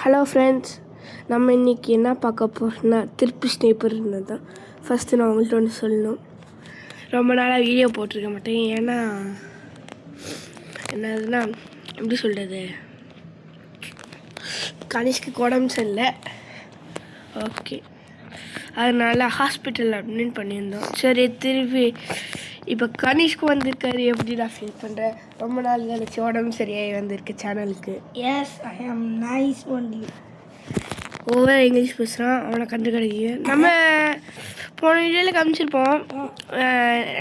Hello friends, நம்ம இன்றைக்கி என்ன பார்க்க போகிறோம்னா திருப்பி ஸ்னேப்பர்னு தான். ஃபஸ்ட்டு நான் உங்கள்கிட்ட ஒன்று சொல்லணும். ரொம்ப நாளாக வீடியோ போட்டிருக்க மாட்டேன். ஏன்னா என்னதுன்னா எப்படி சொல்கிறது, கனிஷ்க்கு உடம்பு சரியில்லை. ஓகே, அதனால் ஹாஸ்பிட்டலில் அட்மிட் பண்ணியிருந்தோம். சரி, திருப்பி இப்போ கனிஷ்க்கு வந்திருக்காரு. எப்படி நான் ஃபீல் பண்ணுறேன். ரொம்ப நாள் கழிச்சு உடம்பு சரியாகி வந்திருக்கு சேனலுக்கு. எஸ், ஐ ஆம் நைஸ் ஒன்லி. ஓவர் இங்கிலீஷ் பேசுகிறான், அவனை கண்டு கிடைக்கு. நம்ம போன வீடியோவில் காமிச்சிருப்போம்.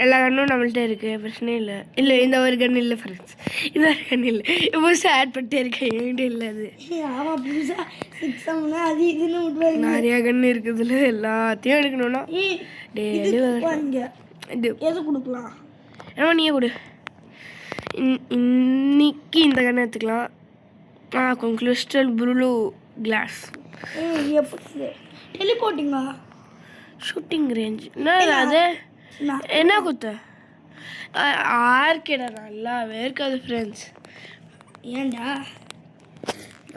எல்லா கண்ணும் நம்மள்கிட்ட இருக்குது, பிரச்சனை இல்லை. இல்லை, இந்த ஒரு கன் இல்லை ஃப்ரெண்ட்ஸ், இந்த ஒரு கன் இல்லை. புதுசாக ஆட் பண்ணிட்டே இருக்கேன், என்கிட்ட இல்லை. அது ஆமாம், புதுசாக அது இதுன்னு விட்டுவாங்க. நிறையா கன்று இருக்குதுல, எல்லாத்தையும் எடுக்கணும்னா டெய்லி இது எது கொடுக்கலாம்? ஏன்னா நீயே கொடு. இன்னைக்கு இந்த கண்ணை எடுத்துக்கலாம். கொஞ்சம் கிறிஸ்டல் ப்ளூ கிளாஸ். எப்படி டெலிபோர்ட்டிங்கா? ஷூட்டிங் ரேஞ்ச் என்ன அது? என்ன குத்த ஆர்கேடா? நல்லாவே இருக்காது ஃப்ரெண்ட்ஸ். ஏன்டா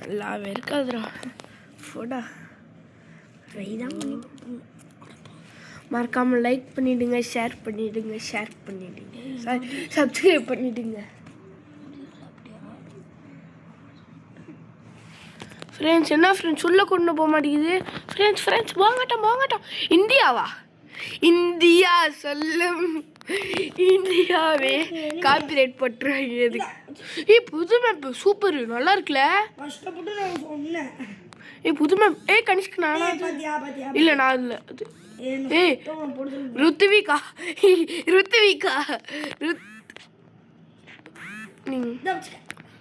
நல்லாவே இருக்காதுடா. ஃபோடா மறக்காமல் லைக் பண்ணிவிடுங்க, ஷேர் பண்ணிவிடுங்க, சப்ஸ்கிரைப் பண்ணிவிடுங்க ஃப்ரெண்ட்ஸ். என்ன ஃப்ரெண்ட்ஸ் உள்ளே கொண்டு போக மாட்டேங்குது ஃப்ரெண்ட்ஸ். வாங்கட்டும். இந்தியாவா? இந்தியா சொல்லும். இந்தியாவே காப்பிரைட் போட்டுருவாங்க. எதுக்கு? புது மேப் சூப்பர், நல்லா இருக்குல்ல. கஷ்டப்பட்டு நான் சொன்னேன். புது மேப். கனிஷ்க்கு நானா? இல்லை, நான் இல்லை. ருத்விகா.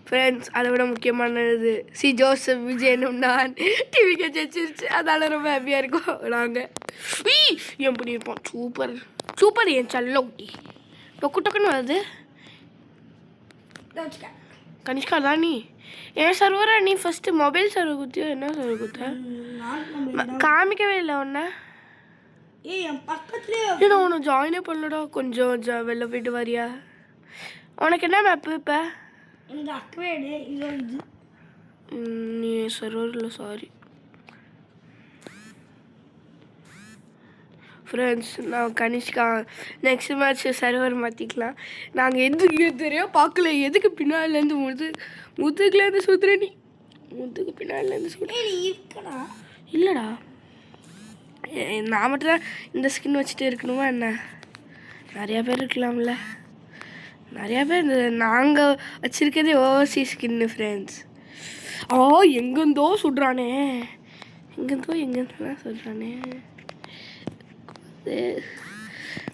ஃப்ரெண்ட்ஸ், அதை விட முக்கியமானது ஜோசப் விஜயனும் நான் டிவிக்கு ஜெயிச்சிருச்சு. அதனால் ரொம்ப ஹாப்பியாக இருக்கும். நாங்கள் ஏன் பண்ணியிருப்போம். சூப்பர் என் சல்ல ஊட்டி டொக்குன்னு வருது. கனிஷ்கா தான் நீ என் சர்வரா? நீ ஃபஸ்ட்டு மொபைல் சர்வர் குத்தியோ? என்ன சர்வர் குத்த? காமிக்கவே இல்லை ஒன்றை. ஏன்னா உன்னை ஜாயினே பண்ணலடா. கொஞ்சம் வெளில போயிட்டு வரியா? உனக்கு என்ன மேப்பு இப்போ? நீ சர்வர் இல்லை, சாரி ஃப்ரெண்ட்ஸ். நான் கனிஷ்கா நெக்ஸ்ட் மேட்ச் சர்வர் மாற்றிக்கலாம். நாங்கள் எதுக்கு தெரியும் பார்க்கல. எதுக்கு பின்னாலேருந்து முதுகுலேருந்து சுற்றுற? நீ முதுகு பின்னாலேருந்து சுற்றுற? இல்லைடா, நான் மட்டும் தான் இந்த ஸ்கின் வச்சுட்டு இருக்கணுமா என்ன? நிறையா பேர் இருக்கலாம்ல. நிறையா பேர் நாங்கள் வச்சுருக்கதே ஓவர்சீஸ் ஸ்கின்னு ஃப்ரெண்ட்ஸ். எங்கேருந்தோ சுடுறானே, எங்கேருந்தோலாம் சொல்கிறானே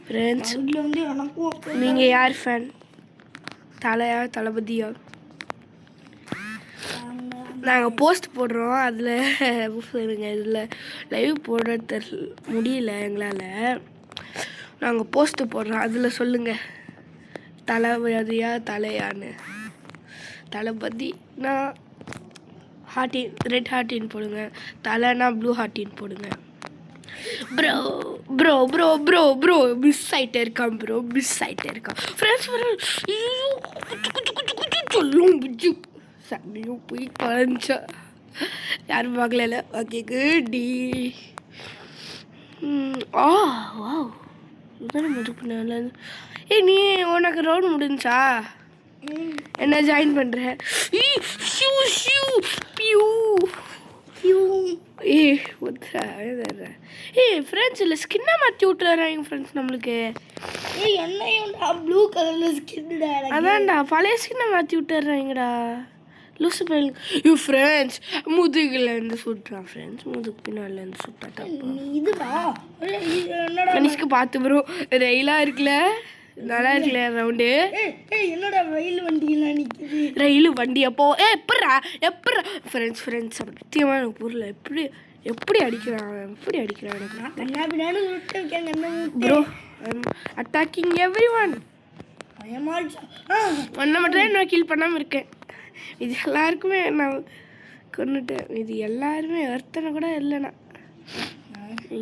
ஃப்ரெண்ட்ஸ். நீங்கள் யார் ஃபேன்? தளபதியா? நாங்கள் போஸ்ட் போடுறோம், அதில் சொல்லுங்க. இதில் லைவ் போட முடியல எங்களால். நாங்கள் போஸ்ட்டு போடுறோம், அதில் சொல்லுங்கள் தளபதியா தலையான்னு. தளபதினா ஹார்ட்டின், ரெட் ஹார்ட்டின் போடுங்க. தலைனா ப்ளூ ஹார்ட்டின் போடுங்க. ப்ரோ மிஸ் ஆகிட்டே இருக்கான் ஃப்ரெண்ட்ஸ். சொல்லும் புஜ்ஜு சண்டையும் போய் பழஞ்சா யாரும் பார்க்கல. Okay, good. வாவ், இதுதானே முதுகுனால. நீ உனக்கு ரவுண்ட் முடிஞ்சா என்ன ஜாயின் பண்ணுற? ஃப்ரெண்ட்ஸ் இல்லை, ஸ்கின்னை மாற்றி விட்டுறாங்க ஃப்ரெண்ட்ஸ் நம்மளுக்கு. என்ன ப்ளூ கலரில் ஸ்கின்? அதான்டா, பழைய ஸ்கின்னை மாற்றி விட்டுறாங்கடா. லூசு பையன். ஃப்ரெண்ட்ஸ், முதுகுலேருந்து சுட்டுறான் ஃப்ரெண்ட்ஸ். முதுகு பின்னாலேருந்து சுட்டா இதுடா. கனிஷ்க்கு பார்த்து ப்ரோ, ரயிலாக இருக்குல்ல, நல்லா இருக்குல்ல ரவுண்டு. என்னடா ரயில் வண்டியெல்லாம் நிற்கிது? ரயில் வண்டி அப்போ எப்பட்றா ஃப்ரெண்ட்ஸ் சத்தியமாக எனக்கு புரியல. எப்படி அடிக்கிறான் எனக்கு ப்ரோ. Attacking every one. ஒன்றை மட்டும் தான் நான் கீல் பண்ணாமல் இருக்கேன். இது எல்லாருக்குமே நான் கொண்டுட்டேன். இது எல்லாருமே ஒருத்தனை கூட இல்லைண்ணா.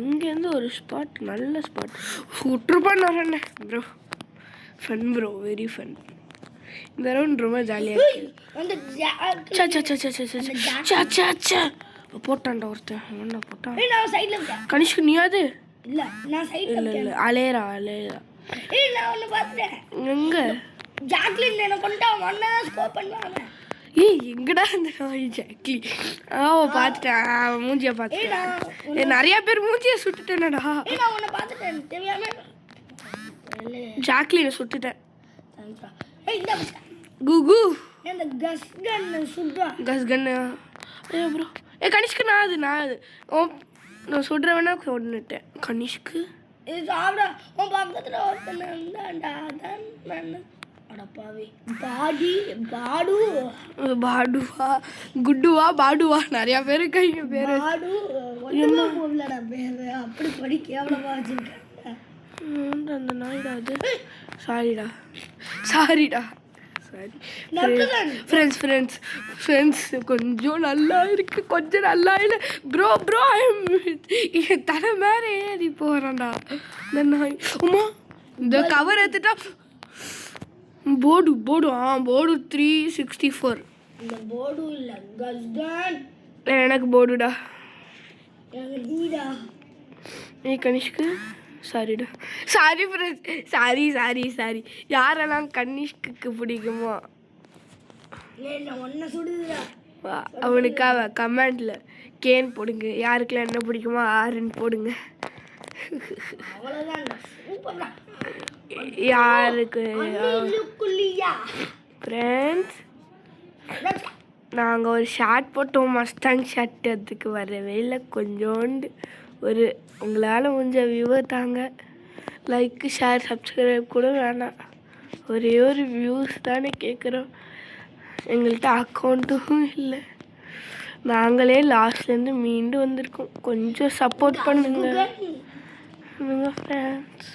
இங்கேருந்து ஒரு ஸ்பாட், நல்ல ஸ்பாட் சுற்றுப்பான்னு வரேண்ணே bro. Fun bro, very fun. இந்த ரவுண்ட் ரொம்ப ஜாலியாக இருக்குது. போட்டான்டா ஒருத்தன் என்ன போட்டான் ஏய் நான் சைடுல இருக்கேன் கனிஷ்க்கு நீயாது இல்ல நான் சைடுல இல்லை இல்லை அலேரா அலேரா ஏய் நான் ஒன்னு பார்த்தேன் எங்க ஜாக்லின் என்ன கொண்டா ஒண்ணா ஸ்கோர் பண்ணுவாங்க ஏய் எங்கடா இந்த நாய் ஜாக்லி பார்த்துட்டேன் அவன் மூஞ்சியை பார்த்துட்டேன் நிறைய பேர் மூஞ்சியை சுட்டுட்டேனடா ஏய் நான் உன்னை பார்த்துட்டேன் தெரியாம ஜாக்லினை சுட்டுட்டேன் ஏய் இந்த குகு இந்த கஸ் கன் சுடுறா கஸ் கன்னு ஐயோ ப்ரோ கனிஷ்க்கு நான் அது ஓ நான் சுடுறவனா கொண்டுட்டேன் கனிஷ்க்கு இது சாப்பிட உன் பக்கத்துல ஒருத்தன் இருந்தான்டா அதான் நான் அடப்பாவி பாடுவா குட்டுவா பாடுவா நிறைய பேர் இருக்காங்க பேரு பாடு ஒண்ணுமே போடலடா பேரு அப்படி படி கேவலமா வச்சிருக்கேன் அந்த நாய்டா அது சாரிடா சாரி ஃப்ரெண்ட்ஸ் கொஞ்சம் நல்லா இருக்கு கொஞ்சம் நல்லா இல்லை ப்ரோ என் தலை மேலே ஏறி போகிறான்டா இந்த நாய் உமா இந்த கவர் எடுத்துட்டா போர்டு போர்டு 364 இந்த போர்டு இல்ல கஸ்டன் எனக்கு போர்டுடா எனக்கு நீடா கனிஷ்க்கு சாரிடா சாரி ஃப்ரெண்ட்ஸ் சாரி யாரெல்லாம் கனிஷ்க்கு பிடிக்குமோ ஒன்ன சுடுதுடா அவனுக்காக கமெண்ட்ல கேன் போடுங்க யாருக்கெல்லாம் என்ன பிடிக்குமோ ஆறுன்னு போடுங்க யாருக்கு ஃப்ரெண்ட்ஸ் நாங்கள் ஒரு ஷார்ட் போட்டோம் மஸ்டாங் ஷார்ட் அதுக்கு வரவே இல்லை கொஞ்சோண்டு ஒரு உங்களால் முடிஞ்ச வியூவை தாங்க லைக் ஷேர் சப்ஸ்கிரைப் கூட வேணாம் ஒரே ஒரு வியூஸ் தானே கேட்குறோம் எங்கள்கிட்ட அக்கௌண்ட்டும் இல்லை நாங்களே லாஸ்ட்லேருந்து மீண்டு வந்திருக்கோம் கொஞ்சம் சப்போர்ட் பண்ணுங்க ஃப்ரெண்ட்ஸ்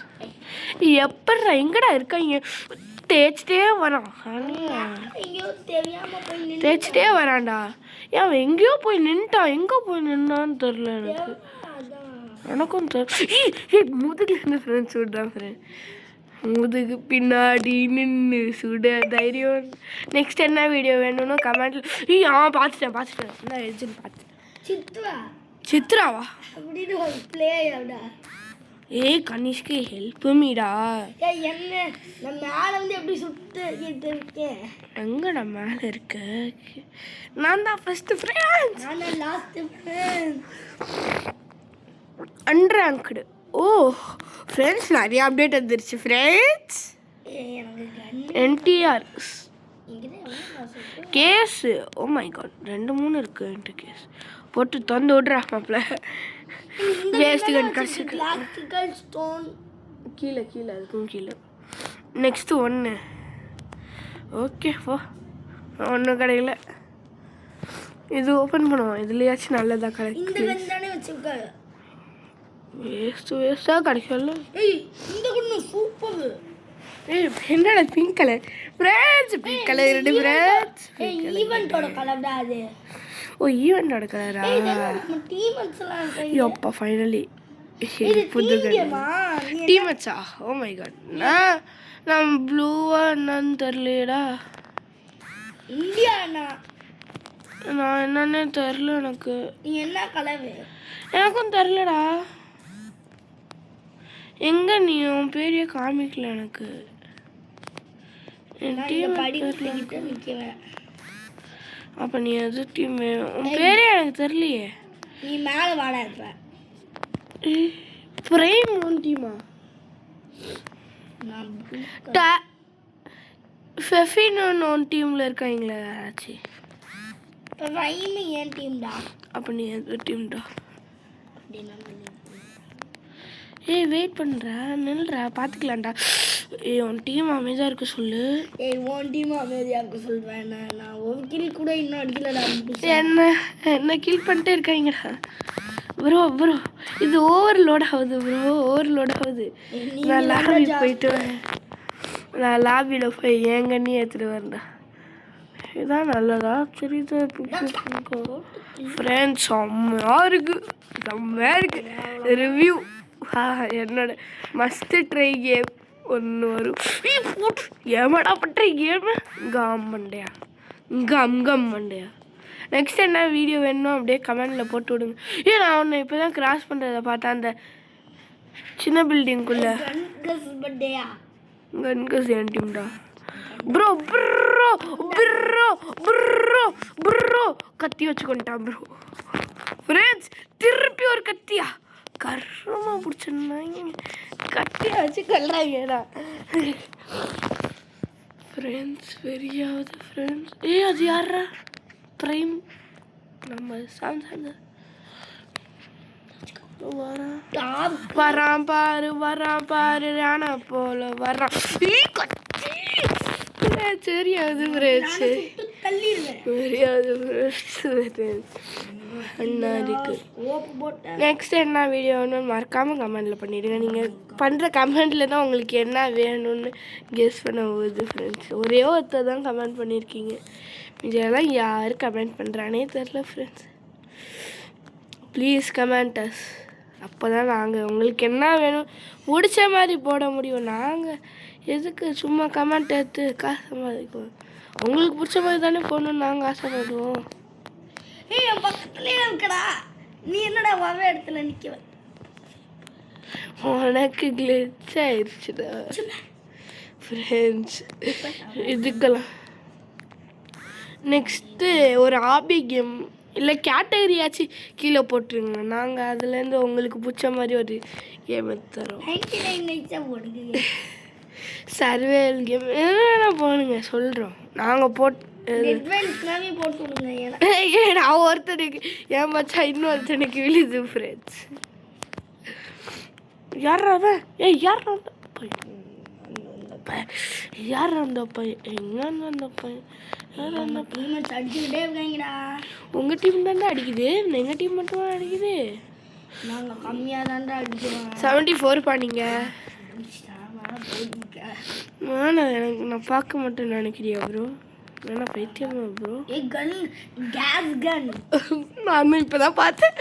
எப்பட்றா எங்கடா இருக்காங்க தேய்ச்சிட்டே வரான் தேய்ச்சிட்டே வரான்டா அவன் எங்கேயோ போய் நின்ட்டான் எங்கே போய் நின்னான்னு தெரில எனக்கும் முதுகுல இருந்து ஃப்ரெண்ட்ஸ் சுடுறான் ஃப்ரெண்ட் முதுகு பின்னாடி நின்று சுட தைரியம் நெக்ஸ்ட் என்ன வீடியோ வேணும்னு கமெண்ட்ல பார்த்துட்டேன் நான் எஜின்னு பார்த்துட்டேன் சித்ராவா கனிஷ்க்கு ஹெல்ப் மீடா என்ன நான் மேலே வந்து எப்படி சுட்டு இருக்கேன் எங்கடா மேலே இருக்க நான் தான் ஃபர்ஸ்ட் ஃப்ரெண்ட்ஸ் நான் தான் லாஸ்ட் ஃப்ரெண்ட் அன்ரேங்க்டு ஃப்ரெண்ட்ஸ் நிறைய அப்டேட் வந்துருச்சு ஃப்ரெண்ட்ஸ் NTR கேஸு மை காட் 2-3 இருக்கு என்கிட்ட கேஸ் போட்டு தந்து விட்றா மாப்பிள்ள வேஸ்ட் கன் கடிச்சிருக்கு கீழே அதுக்கும் கீழே நெக்ஸ்ட்டு 1 ஓகே ஒன்றும் கிடைக்கல இது ஓப்பன் பண்ணுவோம் இதுலையாச்சும் நல்லதாக கிடைக்கும் வேஸ்ட்டாக கிடைக்கல சூப்பர் என்னடா pink colour friends pink colour 2 friends ஈவென்ட்டோட கலர் தான் அது ஈவென்ட்டோட கலரா யோப்பா ஃபைனலி புது டீமேட்ஸா மை காட் நான் ப்ளூவா என்னன்னு தெரியலடா இந்தியாண்ணா நான் என்னன்னே தெரில எனக்கு நீ என்ன கலர் எனக்கும் தெரிலடா எங்க நீ உன் பேரையே காமிக்கல எனக்கு என் டீம் அப்போ நீ எது டீம் உன் பேரே எனக்கு தெரியலையே நீ மேலே வாடா இருப்ப பிரைம் ஒன் டீமா ஃபெஃபின் ஒன் டீமில் இருக்காங்களே ஆச்சு பிரைம் ஏன் டீம்டா அப்போ நீ எது டீம்டா வெயிட் பண்ணுறா நில்றா பார்த்துக்கலாம்டா உன் டீம் அமைதியாக இருக்க சொல்லு உன் டீம் அமைதியாக இருக்க சொல்வேன் நான் ஒரு கில் கூட இன்னும் அடிக்கலடா என்ன கில் பண்ணிட்டே இருக்காங்கடா ப்ரோ இது ஓவர்லோட் ஆகுது நான் லாபி போயிட்டு வரேன் நான் லாபியில் போய் ஏங்கன்னி எடுத்துகிட்டு வரேன்டா இதுதான் நல்லதா சரி ஃப்ரெண்ட்ஸ் செம்மையாக இருக்கு ரிவ்யூ என்னோட மஸ்ட் ட்ரை கேம் ஒன்று வரும் ஏமாடா பண்ற கேம் கம் மண்டையா நெக்ஸ்ட் என்ன வீடியோ வேணுமோ அப்படியே கமெண்டில் போட்டு விடுங்க. நான் ஒன்று இப்போ தான் கிராஸ் பண்ணுறதை பார்த்தேன் அந்த சின்ன பில்டிங்குள்ளே. பர்த்டேயா கன்கஸ் என் டீம்டா. Bro bro bro bro bro கத்தி வச்சுக்கொண்டான் ப்ரோ. ஃப்ரெண்ட்ஸ் திருப்பி ஒரு கத்தியா கர்ரமாக பிடிச்சிருந்தாங்க. கத்தியா வச்சு கொள்றாங்கடா ஃப்ரெண்ட்ஸ். வெறியாவது ஃப்ரெண்ட்ஸ். அது யாரா ப்ரைம் நம்ம சாம்சங் வரான் பாரு ராணா போல வரான். சரியாது ஃப்ரெண்ட்ஸ். தெரியாது அண்ணா இருக்கு. நெக்ஸ்ட் என்ன வீடியோன்னு மறக்காமல் கமெண்டில் பண்ணிவிடுங்க. நீங்கள் பண்ணுற கமெண்டில் தான் உங்களுக்கு என்ன வேணும்னு கெஸ் பண்ண போகுது ஃப்ரெண்ட்ஸ். ஒரே ஒருத்தர் தான் கமெண்ட் பண்ணியிருக்கீங்க, இதெல்லாம் யார் கமெண்ட் பண்ணுறானே தெரில ஃப்ரெண்ட்ஸ். ப்ளீஸ் கமெண்டஸ். அப்போ தான் நாங்கள் உங்களுக்கு என்ன வேணும் பிடிச்ச மாதிரி போட முடியும். நாங்கள் எதுக்கு சும்மா கமெண்ட் எடுத்து காசு சம்பாதிக்குவோம். உங்களுக்கு பிடிச்ச மாதிரி தானே போடணும்னு நாங்கள் ஆசைப்படுவோம். என் பக்கத்துலேயே இருக்கடா, நீ என்னடா வர இடத்துல நிற்கவ? உனக்கு கிளிச் ஆயிடுச்சுடா ஃப்ரெண்ட்ஸ். இதுக்கெல்லாம் நெக்ஸ்ட்டு ஒரு ஹாபி கேம் இல்லை கேட்டகரியாச்சும் கீழே போட்டுருங்க. நாங்கள் அதுலேருந்து உங்களுக்கு பிடிச்ச மாதிரி ஒரு கேம் எடுத்து தரோம். சர்வேல் கேம் என்ன போனுங்க சொல்கிறோம். நாங்கள் நான் ஒருத்தனுக்கு என் மச்சா இன்னொருத்தனுக்கு விழுது ஃப்ரெண்ட்ஸ். யாரா அவன்? யார் அந்த பையன்? யார் அந்த பையன்? எங்க அந்த பையன்? அடிச்சுக்கிட்டே இருக்காங்கடா. உங்கள் டீம் தானே அடிக்குது, எங்கள் டீம் மட்டும் அடிக்குது. நாங்கள் கம்மியாக தான்டா அடிக்கிறோம். 74 நீங்கள். எனக்கு நான் பார்க்க மாட்டேன்னு நினைக்கிறியா ப்ரோ? வேணா பைத்தியமா ப்ரோ? கேஸ் கன் நான் இப்போ தான் பார்த்தேன்.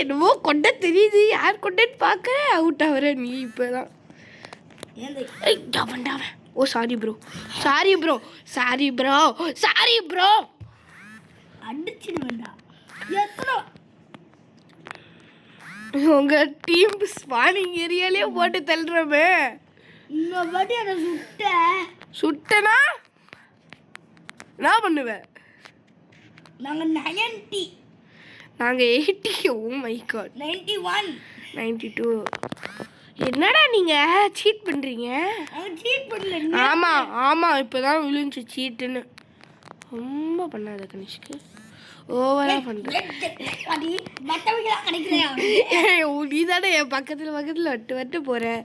என்னமோ கொண்ட தெரியுது, யார் கொண்டேன்னு பார்க்க அவுட் ஆகிற நீ இப்போ தான். ஓ சாரி ப்ரோ அடிச்சிடுவேண்டா. உங்கள் டீம் ஸ்பானிங் ஏரியாலே போட்டு தள்ளுறோமே. இந்த வாட்டி அதை சுட்டனா நான் பண்ணுவேன். நாங்கள் 90, நாங்கள் 80. Oh my god 91, 92. என்னடா நீங்கள் சீட் பண்ணுறீங்க? ஆமாம் இப்போ தான் விழுந்துச்சு சீட்டுன்னு. ரொம்ப பண்ணாத கனிஷ்க்கு, ஓவராக பண்ணுறேன். நீ தானே என் பக்கத்தில் வட்டு போகிறேன்.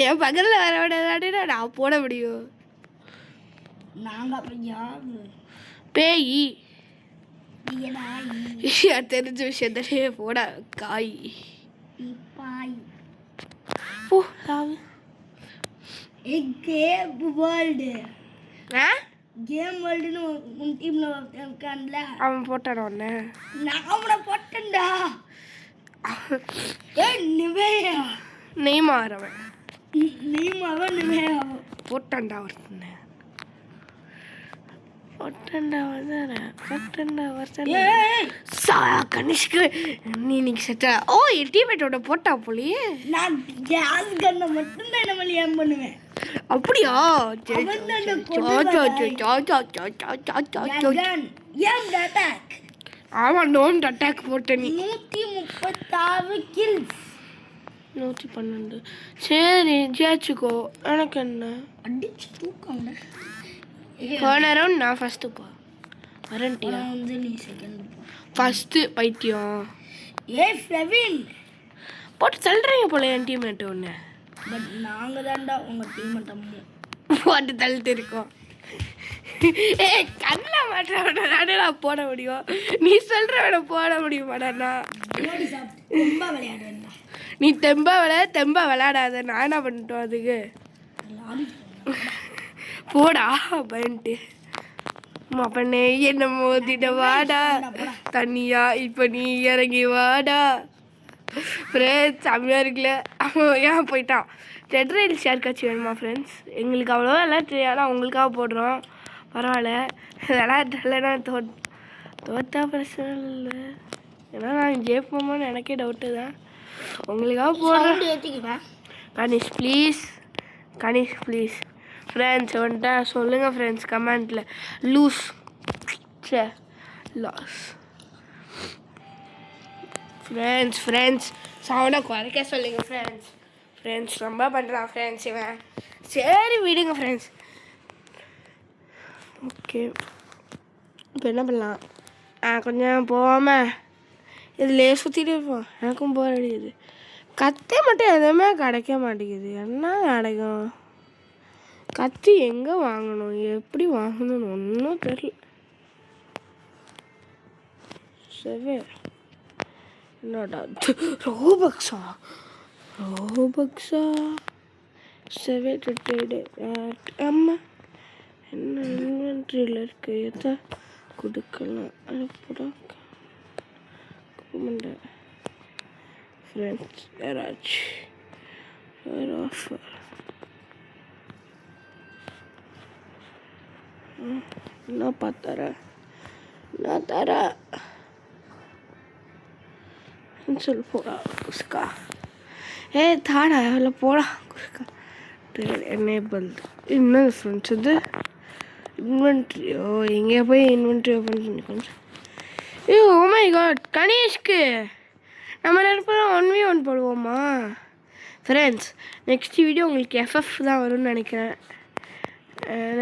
என் பக்கத்தில் வர விட நான் போட முடியும். பேய் தெரிஞ்ச விஷயம் தானே போட காய். ஓ கேம் வேர்ல்டுன்னு உன் டீம்ல இருக்கான்ல, அவன் போட்டான உடனே நான் அவனை போட்டேன்டா. நெய்மார் அவன் நிவேயா போட்டான்டா ஒருத்தன். கனிஷ்க்கு நீ இன்னைக்கு செட்டா. ஓ என் டீம்மேட்டோட போட்டா போலியே. நான் கேஸ் கன்னை மட்டும்தான் நம்ம ஏம் பண்ணுவேன். அப்படியா? ஆமா டோன்ட் அட்டாக் போட்ட நீ. 136 கில்ஸ், 112. சரி ஜெயிச்சுக்கோ, எனக்கு என்ன அடிச்சு தூக்கங்க. போன ரவுண்ட் நான் ஃபர்ஸ்ட் போ வரண்டியா வந்து நீ செகண்ட் ஃபர்ஸ்ட் பைத்தியம். பிரவீன் போட்டு தள்ளுறீங்க போல என் டீம்மேட் ஒன்று. பட் நாங்கள் தான்டா உங்கள் டீம்மேட் போட்டு தள்ளிட்டு இருக்கோம். கண்ணில் மாட்டாடா நான் போட முடியும், நீ சொல்கிற விட போட முடியுமாடா? ரொம்ப விளையாடுவேன்டா. நீ தெம்பா விளையாடாத, நான் என்ன பண்ணிட்டோம் அதுக்கு? போடா பயன்ட்டு பண்ணே என்ன மோதிட வாடா தண்ணியா, இப்போ நீ இறங்கி வாடா. ஃப்ரெண்ட்ஸ் செம்மையாக இருக்குல்ல. ஏன் போயிட்டான். ரெட் ரைல்ஸ் யாருக்காச்சும் வேணுமா ஃப்ரெண்ட்ஸ்? எங்களுக்கு அவ்வளோவா எல்லாம் தெரியாது, அவங்களுக்காக போடுறோம். பரவாயில்ல விளையாட்டுலன்னா தோத்தா பிரச்சனை இல்லை, ஏன்னா நான் ஜெயிப்போமான்னு எனக்கே டவுட்டு தான். உங்களுக்காக போடுறேன். ஏற்றிக்குவேன். Ganesh please, Ganesh please. Friends வந்துட்டா சொல்லுங்கள் ஃப்ரெண்ட்ஸ் கமெண்ட்டில். லூஸ் சே லாஸ். ஃப்ரெண்ட்ஸ் சவுண்டாக குறைக்க சொல்லுங்கள் ஃப்ரெண்ட்ஸ் ரொம்ப பண்ணுறான் ஃப்ரெண்ட்ஸ் இவன். சரி விடுங்க ஃப்ரெண்ட்ஸ். ஓகே இப்போ என்ன பண்ணலாம்? கொஞ்சம் போகாமல் இதுலேயே சுற்றிட்டு இருப்போம். எனக்கும் போர் அடிக்குது. கத்தி மட்டும் எதுவுமே கிடைக்க மாட்டேங்குது. என்ன கிடைக்கும்? கத்தி எங்கே வாங்கணும், எப்படி வாங்கணும்னு ஒன்றும் தெரியல. சரி என்னடா ரோபக்ஸா 7 அம்மா என்ன இன்வென்ட்ரியில் இருக்கு? எதை கொடுக்கலாம்? அனுப்புகிறோம் ஃப்ரெண்ட்ஸ். யாராச்சும் ஆஃபர் என்னப்பா தர சொல்லு போடா குஸ்கா. தாடா இல்லை போடா குஸ்கா. எனேபிள் என்ன ஃப்ரெண்ட்ஸ் இது இன்வென்ட்ரி. எங்கேயா போய் இன்வென்ட்ரி ஓப்பன் பண்ணி கொஞ்சம். ஓ மை காட், கணேஷ்க்கு நம்ம 1v1 போடுவோமா ஃப்ரெண்ட்ஸ்? நெக்ஸ்ட் வீடியோ உங்களுக்கு எஃப்எஃப் தான் வரும்னு நினைக்கிறேன்.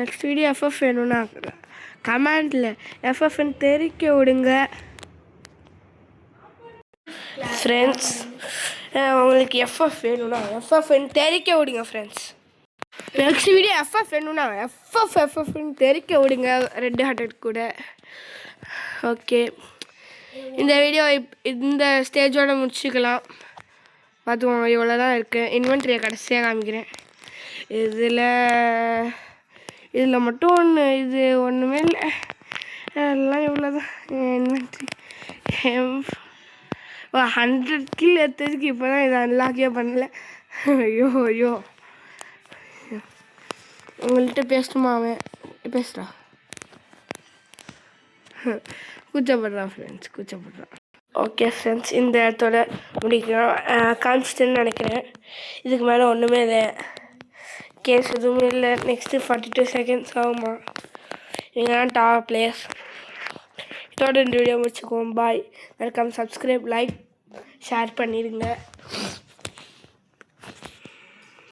நெக்ஸ்ட் வீடியோ எஃப்எஃப் வேணும்னா கமெண்டில் எஃப்எஃப்னு தெரிவிக்க விடுங்க ஃப்ரெண்ட்ஸ். உங்களுக்கு எஃப்எஃப் வேணும்னா எஃப்எஃப்னு தெரிவிக்க விடுங்க ஃப்ரெண்ட்ஸ். நெக்ஸ்ட் வீடியோ எஃப்எஃப் வேணும்னா எஃப்எஃப்னு தெரிவிக்க விடுங்க ரெட் ஹார்ட்டட் கூட. ஓகே இந்த வீடியோ இந்த ஸ்டேஜோடு முடிச்சுக்கலாம். பார்த்துக்கோங்க இவ்வளோ தான் இருக்குது. இன்வென்ட்ரியை கடைசியாக காமிக்கிறேன். இதில் மட்டும் இது ஒன்றுமே இல்லை, எல்லாம் இவ்வளோ தான் இன்வென்ட்ரி. 100 கில் எடுத்ததுக்கு இப்போ தான் இதை அன்லாக்கே பண்ணல. ஐயோ உங்கள்கிட்ட பேசணுமா? அவன் பேசுகிறா, கூச்சப்படுறான் ஃப்ரெண்ட்ஸ், கூச்சப்படுறான். ஓகே ஃப்ரெண்ட்ஸ் இந்த இடத்தோட முடிக்கிறோம். காமிச்சிட்டேன்னு நினைக்கிறேன். இதுக்கு மேலே ஒன்றுமே இல்லை, கேஸ் எதுவுமே இல்லை. நெக்ஸ்ட்டு 42 செகண்ட்ஸ் ஆகுமா? நீங்கள் தான் டாப் பிளேயர்ஸ். இதோட இந்த வீடியோ முடிச்சுக்குவோம். பாய். மறக்காம சப்ஸ்கிரைப், லைக், ஷேர் பண்ணிடுங்க.